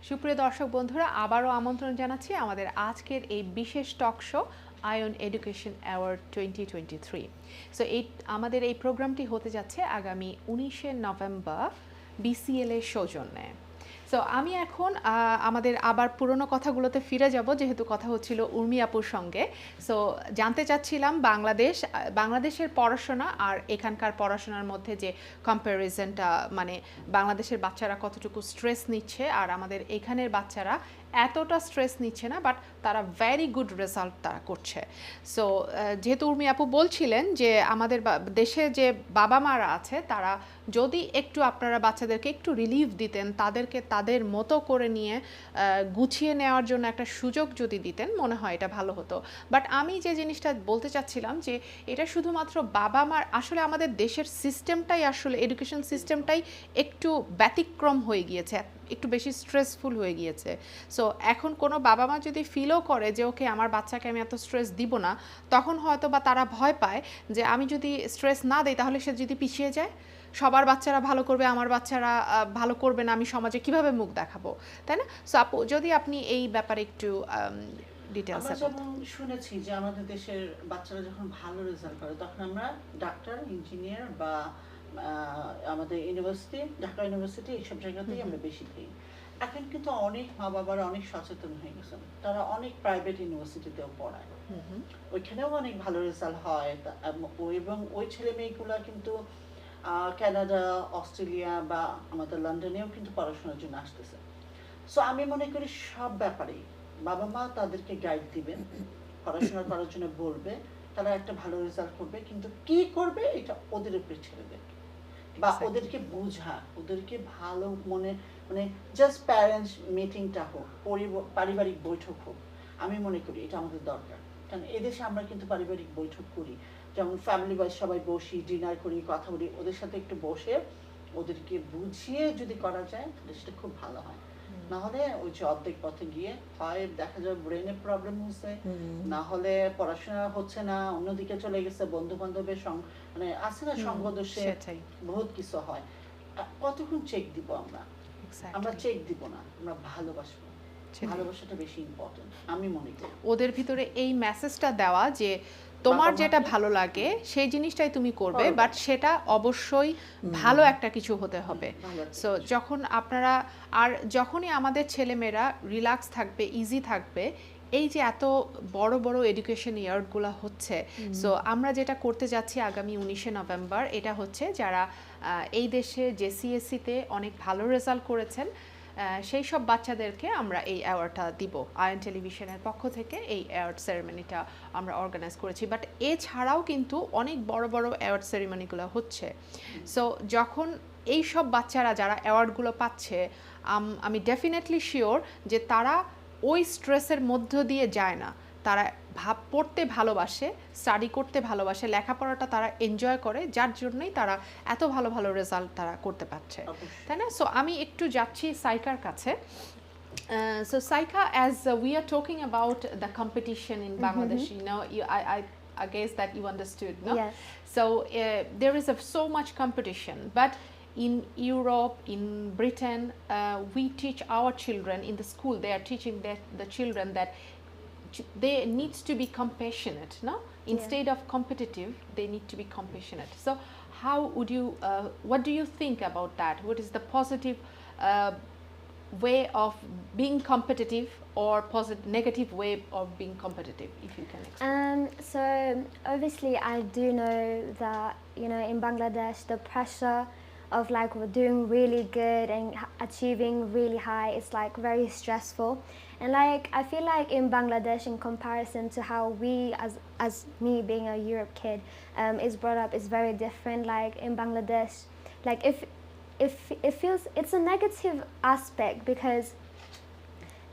সুপ্রিয় দর্শক বন্ধুরা, আবারও আমন্ত্রণ জানাচ্ছি আমাদের আজকের এই বিশেষ talk show ion education award 2023। So আমাদের এই প্রোগ্রামটি হতে যাচ্ছে আগামী 19শে নভেম্বর বিসিএল এর সৌজন্যে। সো আমি এখন আমাদের আবার পুরনো কথাগুলোতে ফিরে যাব, যেহেতু কথা হচ্ছিল উর্মি আপুর সঙ্গে। সো জানতে চাচ্ছিলাম বাংলাদেশের পড়াশোনা আর এখানকার পড়াশোনার মধ্যে যে কম্প্যারিজনটা, মানে বাংলাদেশের বাচ্চারা কতটুকু স্ট্রেস নিচ্ছে আর আমাদের এখানের বাচ্চারা এতটা স্ট্রেস নিচ্ছে না, বাট তারা ভেরি গুড রেজাল্ট তারা করছে। সো যেহেতু উর্মি আপু বলছিলেন যে আমাদের দেশে যে বাবা মারা আছে তারা যদি একটু আপনারা বাচ্চাদেরকে একটু রিলিফ দিতেন, তাদেরকে তাদের মতো করে নিয়ে গুছিয়ে নেওয়ার জন্য একটা সুযোগ যদি দিতেন, মনে হয় এটা ভালো হতো। বাট আমি যে জিনিসটা বলতে চাচ্ছিলাম যে এটা শুধুমাত্র বাবা মার, আসলে আমাদের দেশের সিস্টেমটাই, আসলে এডুকেশন সিস্টেমটাই একটু ব্যতিক্রম হয়ে গিয়েছে, একটু বেশি স্ট্রেসফুল হয়ে গিয়েছে। সো এখন কোনো বাবা মা যদি ফিলও করে যে ওকে আমার বাচ্চাকে আমি এত স্ট্রেস দিব না, তখন হয়তো বা তারা ভয় পায় যে আমি যদি স্ট্রেস না দিই তাহলে সে যদি পিছিয়ে যায়, সবার বাচ্চারা ভালো করবে, আমার বাচ্চারা ভালো করবে না, আমি সমাজে কিভাবে মুখ দেখাবো, তাই না? সো আপু, যদি আপনি এই ব্যাপারে একটু ডিটেইলস আমরা যেমন শুনেছি যে আমাদের দেশের বাচ্চারা যখন ভালো রেজাল্ট করে তখন আমরা ডাক্তার, ইঞ্জিনিয়ার বা আমাদের ইউনিভার্সিটি, ঢাকা ইউনিভার্সিটি, এইসব জায়গাতেই আমরা বেশি দিই। এখন কিন্তু অনেক মা বাবারা অনেক সচেতন হয়ে গেছেন, তারা অনেক প্রাইভেট ইউনিভার্সিটিতেও পড়ায়, ওইখানেও অনেক ভালো রেজাল্ট হয়। এবং ওই ছেলে মেয়েগুলা কিন্তু কানাডা, অস্ট্রেলিয়া বা আমাদের লন্ডনেও কিন্তু পড়াশোনার জন্য আসতেছে। সো আমি মনে করি সব ব্যাপারেই বাবা মা তাদেরকে গাইড দিবেন, পড়াশোনা করার জন্য বলবে, তারা একটা ভালো রেজাল্ট করবে, কিন্তু কি করবে এটা ওদের উপরে ছেড়ে দেবে। বা ওদেরকে বোঝা, ওদেরকে ভালো মানে জাস্ট প্যারেন্টস মিটিংটা হোক, পারিবারিক বৈঠক হোক, আমি মনে করি এটা আমাদের দরকার। কারণ এদেশে আমরা কিন্তু পারিবারিক বৈঠক করি, যেমন ফ্যামিলি ওয়াইজ সবাই বসি, ডিনার করি, কথা বলি, ওদের সাথে একটু বসে ওদেরকে বুঝিয়ে যদি করা যায় তাহলে সেটা খুব ভালো হয়। না হলে ওই যে অর্ধেক পথে গিয়ে হয় দেখা যায় ব্রেনে প্রবলেম হচ্ছে, না হলে পড়াশোনা হচ্ছে না, অন্যদিকে চলে গেছে, বন্ধু বান্ধবের মানে আছে না সঙ্গ দোষে বহুত কিছু হয়। কতক্ষণ চেক দিব আমরা? আমরা চেক দিব না, আমরা ভালোবাসবো, ভালোবাসাটা বেশি ইম্পর্টেন্ট আমি মনে করি। ওদের ভিতরে এই মেসেজটা দেওয়া যে তোমার যেটা ভালো লাগে সেই জিনিসটাই তুমি করবে, বাট সেটা অবশ্যই ভালো একটা কিছু হতে হবে। সো যখন আপনারা, আর যখনই আমাদের ছেলেমেয়েরা রিল্যাক্স থাকবে, ইজি থাকবে, এই যে এত বড় বড় এডুকেশন ইয়ারগুলো হচ্ছে, সো আমরা যেটা করতে যাচ্ছি আগামী 19শে নভেম্বর, এটা হচ্ছে যারা এই দেশে জেসিএসসিতে অনেক ভালো রেজাল্ট করেছেন সেই সব বাচ্চাদেরকে আমরা এই অ্যাওয়ার্ডটা দিব। আয়ন টেলিভিশনের পক্ষ থেকে এই অ্যাওয়ার্ড সেরেমনিটা আমরা অর্গানাইজ করেছি। বাট এছাড়াও কিন্তু অনেক বড় বড় অ্যাওয়ার্ড সেরেমনিগুলো হচ্ছে। সো যখন এই সব বাচ্চারা যারা অ্যাওয়ার্ডগুলো পাচ্ছে, আমি ডেফিনেটলি শিওর যে তারা ওই স্ট্রেসের মধ্য দিয়ে যায় না, তারা পড়তে ভালোবাসে, স্টাডি করতে ভালোবাসে, লেখাপড়াটা তারা এনজয় করে, যার জন্যই তারা এত ভালো ভালো রেজাল্ট তারা করতে পারছে, তাই না? সো আমি একটু যাচ্ছি সাইকার কাছে। So Saika, as we are talking about the competition in Bangladesh, you know, I guess that you understood, no? Yes. So there is so much competition, but in Europe, in Britain, we teach our children in the school. They are teaching the children that they need to be compassionate, no? Instead of competitive, they need to be compassionate. So how would you, what do you think about that? What is the positive way of being competitive or negative way of being competitive, if you can explain? So obviously I do know that, you know, in Bangladesh the pressure of like we're doing really good and achieving really high is like very stressful. And like I feel like in Bangladesh, in comparison to how we as me being a Europe kid is brought up, is very different. Like in Bangladesh, like if it feels, it's a negative aspect because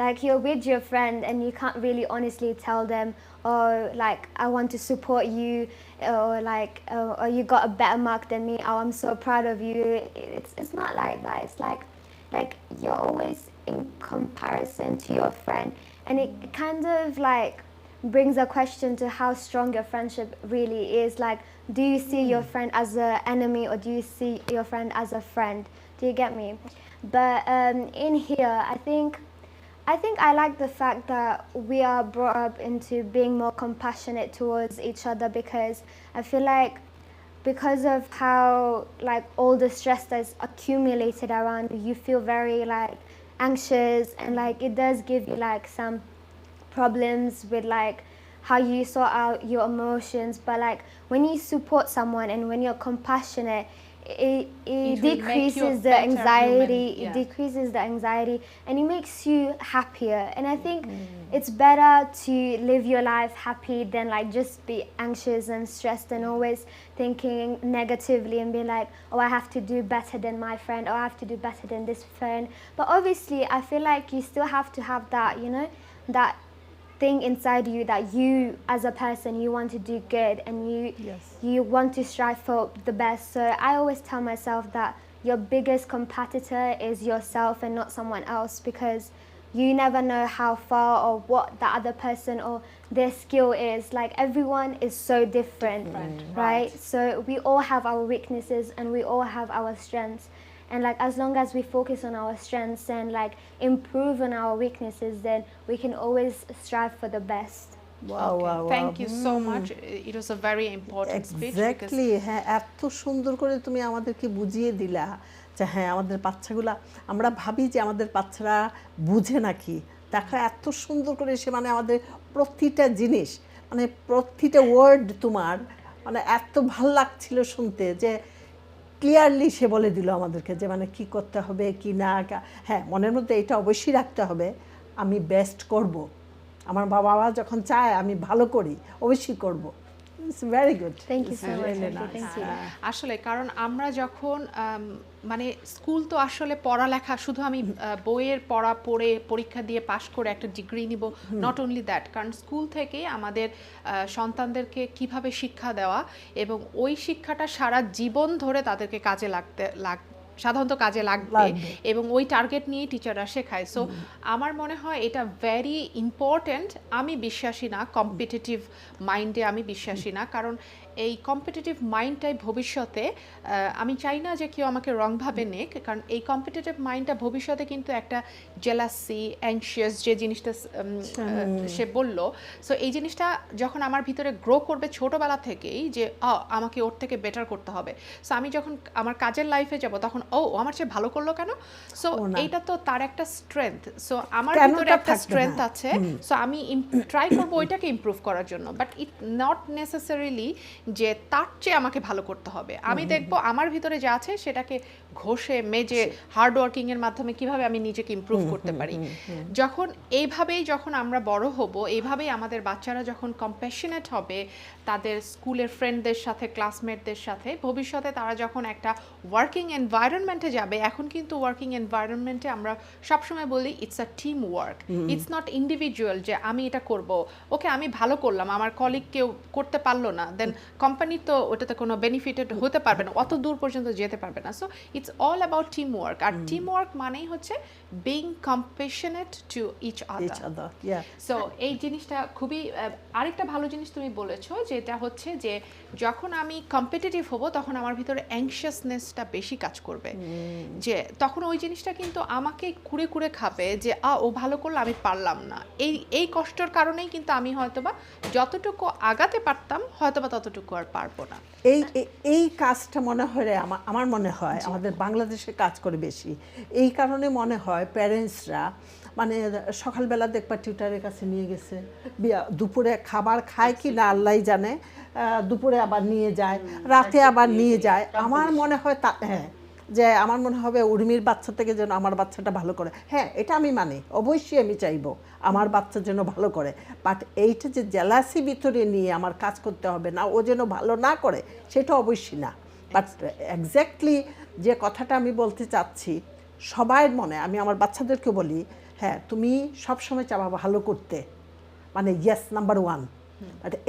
like you're with your friend and you can't really honestly tell them, oh like I want to support you, or like or you got a better mark than me, oh I'm so proud of you. It's not like that. It's like you're always in comparison to your friend, and it kind of like brings a question to how strong your friendship really is. Like, do you see your friend as an enemy or do you see your friend as a friend? Do you get me? But in here, I think I like the fact that we are brought up into being more compassionate towards each other, because I feel like because of how like all the stress that's accumulated around you, you feel very like anxious, and like it does give you like some problems with like how you sort out your emotions. But like when you support someone and when you're compassionate, it will make you a decreases the better anxiety, human, it yeah. decreases the anxiety, and it makes you happier. And I think it's better to live your life happy than like just be anxious and stressed and always thinking negatively and be like, oh, I have to do better than my friend, or I have to do better than this friend. But obviously I feel like you still have to have that, you know, that thing inside you that you as a person, you want to do good, and you want to strive for the best. So I always tell myself that your biggest competitor is yourself and not someone else, because you never know how far or what the other person or their skill is. Like everyone is so different, right? So we all have our weaknesses and we all have our strengths. And like as long as we focus on our strengths and like improve on our weaknesses, then we can always strive for the best. Thank you so much. It was a very important speech. Exactly, হ্যাঁ, এত সুন্দর করে তুমি আমাদেরকে বুঝিয়ে দিলা যে হ্যাঁ আমাদের বাচ্চাগুলা, আমরা ভাবি যে আমাদের বাচ্চারা বুঝে নাকি, দেখো এত সুন্দর করে সে মানে আমাদের প্রতিটা জিনিস, মানে প্রতিটা ওয়ার্ড তোমার মানে এত ভাল লাগছিল শুনতে, যে ক্লিয়ারলি সে বলে দিল আমাদেরকে যে মানে কি করতে হবে কি না। হ্যাঁ, মনের মধ্যে এটা অবশ্যই রাখতে হবে, আমি বেস্ট করব, আমার বাবা মা যখন চায় আমি ভালো করি, অবশ্যই করব। It's very good. Thank you so much. Thank you. আসলে কারণ আমরা যখন মানে স্কুল তো আসলে পড়ালেখা, শুধু আমি বইয়ের পড়া পড়ে পরীক্ষা দিয়ে পাশ করে একটা ডিগ্রি নিব, নট অনলি দ্যাট, কারণ স্কুল থেকেই আমাদের সন্তানদেরকে কিভাবে শিক্ষা দেওয়া এবং ওই শিক্ষাটা সারা জীবন ধরে তাদেরকে কাজে সাধারণত কাজে লাগবে এবং ওই টার্গেট নিয়ে টিচাররা শেখায়। সো আমার মনে হয় এটা ভেরি ইম্পর্ট্যান্ট। আমি বিশ্বাসী না কম্পিটিটিভ মাইন্ডে, আমি বিশ্বাসী না, কারণ এই কম্পিটিটিভ মাইন্ডটাই ভবিষ্যতে, আমি চাই না যে কেউ আমাকে রংভাবে নেক, কারণ এই কম্পিটিটিভ মাইন্ডটা ভবিষ্যতে কিন্তু একটা জেলাসি, অ্যাংশিয়াস যে জিনিসটা সে বলল, সো এই জিনিসটা যখন আমার ভিতরে গ্রো করবে ছোটবেলা থেকেই, যে আমাকে ওর থেকে বেটার করতে হবে, সো আমি যখন আমার কাজের লাইফে যাব তখন ও আমার চেয়ে ভালো করলো কেন, সো এইটা তো তার একটা স্ট্রেংথ, সো আমার ভিতরে একটা স্ট্রেংথ আছে, সো আমি ট্রাই করবো ওইটাকে ইমপ্রুভ করার জন্য, বাট ইট নট নেসেসারিলি যে তার চেয়ে আমাকে ভালো করতে হবে। আমি দেখবো আমার ভিতরে যা আছে সেটাকে ঘষে মেজে হার্ড ওয়ার্কিং এর মাধ্যমে কিভাবে আমি নিজেকে ইমপ্রুভ করতে পারি। যখন এইভাবেই যখন আমরা বড় হব, এইভাবেই আমাদের বাচ্চারা যখন কম্প্যাশনেট হবে তাদের স্কুলের ফ্রেন্ডদের সাথে, ক্লাসমেটদের সাথে, ভবিষ্যতে তারা যখন একটা ওয়ার্কিং এনভায়রনমেন্টে যাবে, এখন কিন্তু ওয়ার্কিং এনভায়রনমেন্টে আমরা সবসময় বলি it's a team work, it's not individual যে আমি এটা করব, ওকে আমি ভালো করলাম, আমার কলিগ কেউ করতে পারলো না, দেন কোম্পানির তো ওটাতে কোনো বেনিফিটেড হতে পারবে না, অত দূর পর্যন্ত যেতে পারবে না। So it's all about team work, আর টিম ওয়ার্ক মানেই হচ্ছে being compassionate to each other. So এই জিনিসটা খুবই, আরেকটা ভালো জিনিস তুমি বলেছো, যেটা হচ্ছে যে যখন আমি কম্পিটিটিভ হব তখন আমার ভিতরে অ্যাংশিয়াসনেসটা বেশি কাজ করবে, যে তখন ওই জিনিসটা কিন্তু আমাকে কুড়ে কুড়ে খাবে, যে ও ভালো করলো আমি পারলাম না, এই কষ্টের কারণেই কিন্তু আমি হয়তোবা যতটুকু আগাতে পারতাম হয়তোবা ততটুকু আর পারবো না। এই কাজটা মনে হয় আমার মনে হয় আমাদের বাংলাদেশে কাজ করে বেশি, এই কারণে মনে হয় প্যারেন্টসরা মানে সকালবেলা দেখবা টিউটারের কাছে নিয়ে গেছে, দুপুরে খাবার খায় কি না আল্লাহ জানে, দুপুরে আবার নিয়ে যায়, রাতে আবার নিয়ে যায়। আমার মনে হয় হ্যাঁ, যে আমার মনে হবে উর্মির বাচ্চা থেকে যেন আমার বাচ্চাটা ভালো করে। হ্যাঁ, এটা আমি মানি, অবশ্যই আমি চাইবো আমার বাচ্চার জন্য ভালো করে, বাট এইটা যে জেলাসি ভিতরে নিয়ে আমার কাজ করতে হবে না, ও যেন ভালো না করে, সেটা অবশ্যই না। বাট এক্স্যাক্টলি যে কথাটা আমি বলতে চাচ্ছি সবার মনে, আমি আমার বাচ্চাদেরকে বলি, হ্যাঁ তুমি সবসময় চাবা ভালো করতে, মানে ইয়েস নাম্বার ওয়ান,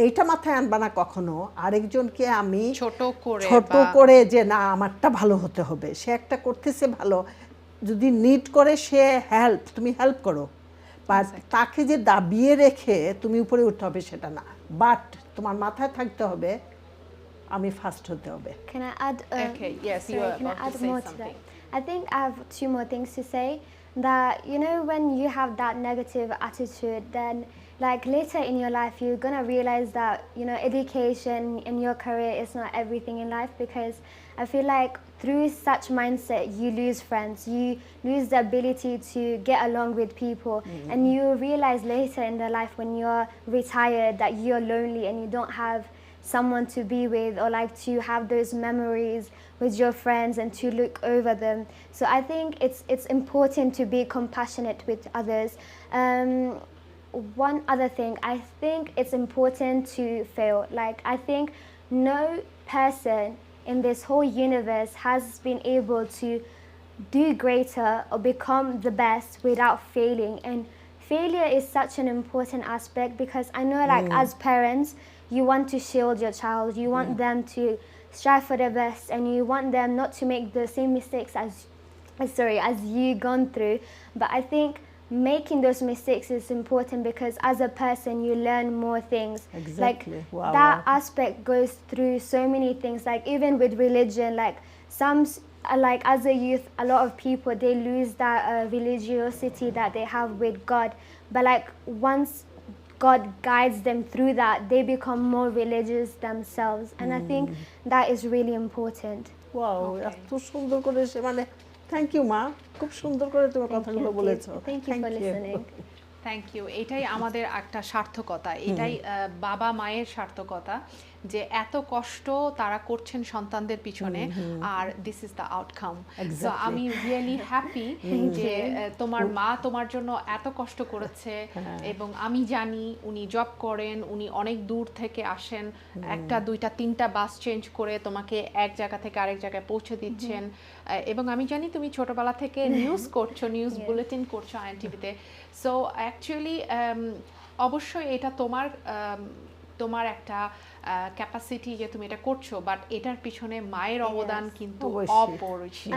এইটা মাথায় আনবা না কখনো আরেকজনকে আমি ছোট করে যে না আমারটা ভালো হতে হবে, সে একটা করতেছে ভালো, যদি নিড করে সে হেল্প, তুমি হেল্প করো, বাট তাকে যে দাবিয়ে রেখে তুমি উপরে উঠতে হবে সেটা না, বাট তোমার মাথায় থাকতে হবে আমি ফার্স্ট হতে হবে। Can I add? Okay, yes, sorry, can I add more to that? I think I have two more things to say. That, you know, when you have that negative attitude, then like later in your life you're gonna realize that, you know, education in your career is not everything in life, because I feel like through such mindset you lose friends, you lose the ability to get along with people, and you realize later in the life when you're retired that you're lonely and you don't have someone to be with, or like to have those memories with your friends and to look over them. So I think it's important to be compassionate with others. One other thing, I think it's important to fail. Like, I think no person in this whole universe has been able to do greater or become the best without failing. And failure is such an important aspect, because I know, like, as parents, you want to shield your child, you want them to strive for their best, and you want them not to make the same mistakes as you gone through. But I think making those mistakes is important, because as a person you learn more things. Exactly. Like, wow, that wow. aspect goes through so many things, like even with religion, like like as a youth, a lot of people, they lose that religiosity that they have with God, but like once God guides them through that, they become more religious themselves, and I think that is really important. Wow, Okay. এত সুন্দর করে সে মানে thank you মা, খুব সুন্দর করে তুমি কথাগুলো বলেছো। Thank you for listening. Thank you. এটাই আমাদের একটা সার্থকতা, এটাই বাবা মায়ের সার্থকতা, যে এত কষ্ট তারা করছেন সন্তানদের পিছনে, আর this is the outcome. So আমি রিয়েলি হ্যাপি যে তোমার মা তোমার জন্য এত কষ্ট করেছে, এবং আমি জানি উনি জব করেন, উনি অনেক দূর থেকে আসেন, একটা দুইটা তিনটা বাস চেঞ্জ করে তোমাকে এক জায়গা থেকে আরেক জায়গায় পৌঁছে দিচ্ছেন, এবং আমি জানি তুমি ছোটবেলা থেকে নিউজ করছো, নিউজ বুলেটিন করছো আইএনটিভিতে। সো অ্যাকচুয়ালি অবশ্যই এটা তোমার একটা ক্যাপাসিটি যে তুমি এটা করছো, বাট এটার পিছনে মায়ের অবদান কিন্তু অপরিসীম।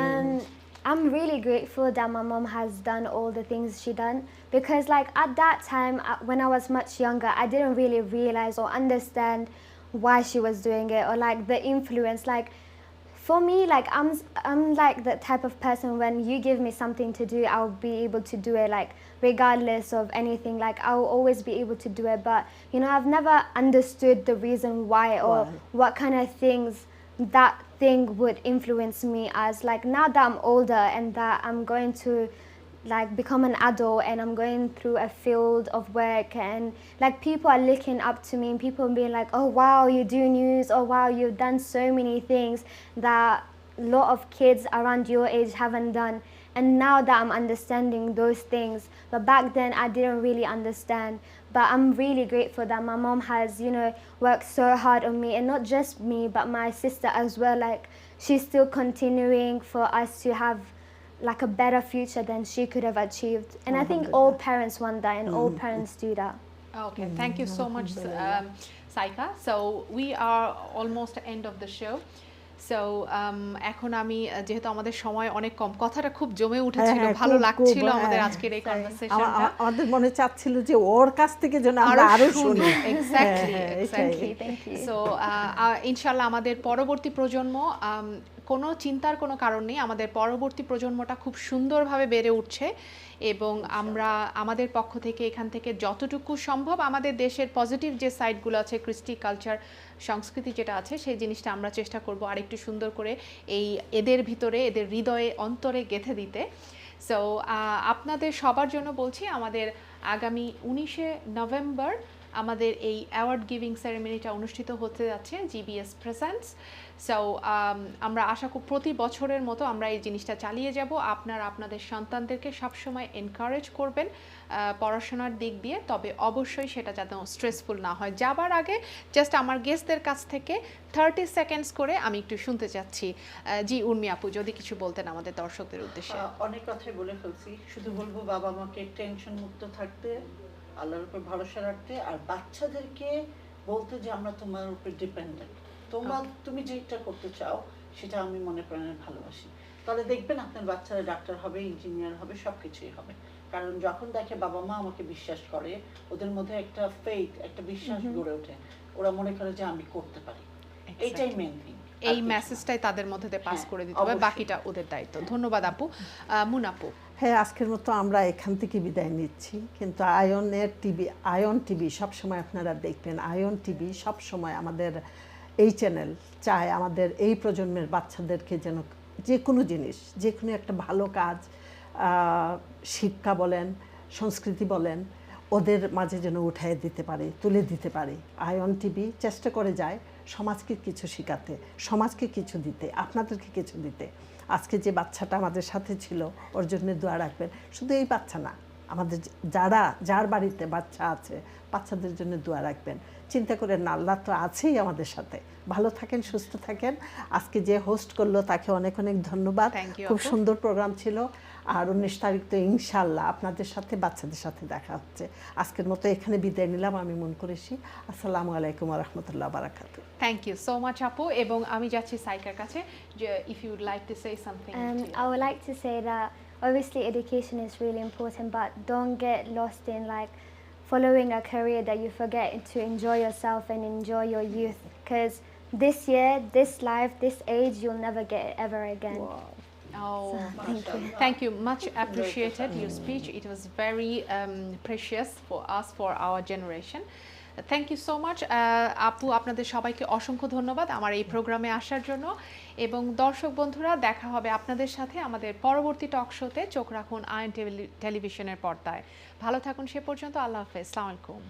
I'm really grateful that my mom has done all the things she done, because like at that time when I was much younger, I didn't really realize or understand why she was doing it, or like the influence. Like, for me, like I'm like the type of person, when you give me something to do, I'll be able to do it, like regardless of anything. Like, I'll always be able to do it. But you know, I've never understood the reason why, or what kind of things that thing would influence me as. Like, now that I'm older and that I'm going to like become an adult and I'm going through a field of work, and like people are looking up to me, and people being like, oh wow, you do news, oh wow, you've done so many things that a lot of kids around your age haven't done. And now that I'm understanding those things, but back then I didn't really understand. But I'm really grateful that my mom has, you know, worked so hard on me, and not just me but my sister as well. Like, she's still continuing for us to have like a better future than she could have achieved. And I think all parents want that, and all parents do that. Okay, thank you so much, Saika. So we are almost end of the show. So এখন আমি, যেহেতু আমাদের সময় অনেক কম, কথাটা খুব জমে উঠেছিল, ভালো লাগছিল আমাদের আজকের এই কনভারসেশনটা। আমাদের মনে চাচ্ছিল যে ওর কাছ থেকে যেন আমরা আরো শুনি। এক্স্যাক্টলি। সো ইনশাআল্লাহ আমাদের পরবর্তী প্রজন্ম, কোনো চিন্তার কোনো কারণ নেই, আমাদের পরবর্তী প্রজন্মটা খুব সুন্দরভাবে বেড়ে উঠছে, এবং আমরা আমাদের পক্ষ থেকে এখান থেকে যতটুকু সম্ভব আমাদের দেশের পজিটিভ যে সাইডগুলো আছে, কৃষ্টি কালচার সংস্কৃতি যেটা আছে, সেই জিনিসটা আমরা চেষ্টা করব আরেকটু সুন্দর করে এদের ভিতরে, এদের হৃদয়ে অন্তরে গেঁথে দিতে। সো আপনাদের সবার জন্য বলছি, আমাদের আগামী 19শে নভেম্বর আমাদের এই অ্যাওয়ার্ড গিভিং সেরেমনিটা অনুষ্ঠিত হতে যাচ্ছে জিবিএস প্রেজেন্টস। সো আমরা আশা করি প্রতি বছরের মতো আমরা এই জিনিসটা চালিয়ে যাব। আপনারা আপনাদের সন্তানদেরকে সবসময় এনকারেজ করবেন পড়াশোনার দিক দিয়ে, তবে অবশ্যই সেটা যাতে স্ট্রেসফুল না হয়। যাবার আগে জাস্ট আমার গেস্টদের কাছ থেকে 30 সেকেন্ডস করে আমি একটু শুনতে চাচ্ছি। জি উর্মি আপু, যদি কিছু বলতেন আমাদের দর্শকদের উদ্দেশ্যে। অনেক কথাই বলে ফেলছি, শুধু বলবো বাবা মাকে টেনশন মুক্ত থাকতে, আল্লাহর উপর ভরসা রাখতে, আর বাচ্চাদেরকে বলতে যে আমরা তোমার উপর ডিপেন্ডেন্ট, তুমি যেটা করতে চাও সেটা আমি মনে প্রাণে ভালোবাসি। তাহলে দেখবেন আপনার বাচ্চারা ডাক্তার হবে, ইঞ্জিনিয়ার হবে, সবকিছুই হবে। কারণ যখন দেখে বাবা মা আমাকে বিশ্বাস করে, ওদের মধ্যে একটা ফেথ, একটা বিশ্বাস গড়ে ওঠে, ওরা মনে করে যে আমি করতে পারি। এটাই মেইন থিং। এই মেসেজটাই তাদের মধ্যে দিয়ে পাস করে দিতে হবে, বাকিটা ওদের দায়িত্ব। ধন্যবাদ আপু। মুন আপু। হ্যাঁ, আজকের মতো আমরা এখান থেকে বিদায় নিচ্ছি, কিন্তু আয়ন টিভি সবসময় আপনারা দেখবেন। আয়ন টিভি সবসময় আমাদের এই চ্যানেল চায় আমাদের এই প্রজন্মের বাচ্চাদেরকে যেন যে কোনো জিনিস, যে কোনো একটা ভালো কাজ, শিক্ষা বলেন, সংস্কৃতি বলেন, ওদের মাঝে যেন উঠায় দিতে পারে, তুলে দিতে পারে। আয়ন টিভি চেষ্টা করে যায় সমাজকে কিছু শেখাতে, সমাজকে কিছু দিতে, আপনাদেরকে কিছু দিতে। আজকে যে বাচ্চাটা আমাদের সাথে ছিল, ওর জন্য দোয়া রাখবেন। শুধু এই বাচ্চা না, আমাদের যার বাড়িতে বাচ্চা আছে, বাচ্চাদের জন্য দোয়া রাখবেন। চিন্তা করেন না, আল্লাহ তো আছেই আমাদের সাথে। ভালো থাকেন, সুস্থ থাকেন। আজকে যে হোস্ট করলো তাকে অনেক অনেক ধন্যবাদ। খুব সুন্দর প্রোগ্রাম ছিল। আর 19 তারিখ তো ইনশাআল্লাহ আপনাদের সাথে, বাচ্চাদের সাথে দেখা হচ্ছে। আজকের মতো এখানে বিদায় নিলাম। আমি মন করেছি। আসসালামু আলাইকুম ওয়া রাহমাতুল্লাহি ওয়া বারাকাতুহু। থ্যাংক ইউ সো মাচ আপু। এবং আমি যাচ্ছি সাইকার কাছে, যে if you would like to say something. I would like to say that obviously education is really important, but don't get lost in like following a career that you forget to enjoy yourself and enjoy your youth, because this year, this life, this age, you'll never get it ever again. Wow. Oh, thank you. Much appreciated your speech. It was very precious for us, for our generation. Thank you so much আপু। আপনাদের সবাইকে অসংখ্য ধন্যবাদ আমার এই প্রোগ্রামে আসার জন্য। এবং দর্শক বন্ধুরা, দেখা হবে আপনাদের সাথে আমাদের পরবর্তী টক শোতে। চোখ রাখুন আয়ন টেলিভিশনের পর্দায়। ভালো থাকুন সে পর্যন্ত। আল্লাহ হাফেজ। আসসালামু আলাইকুম।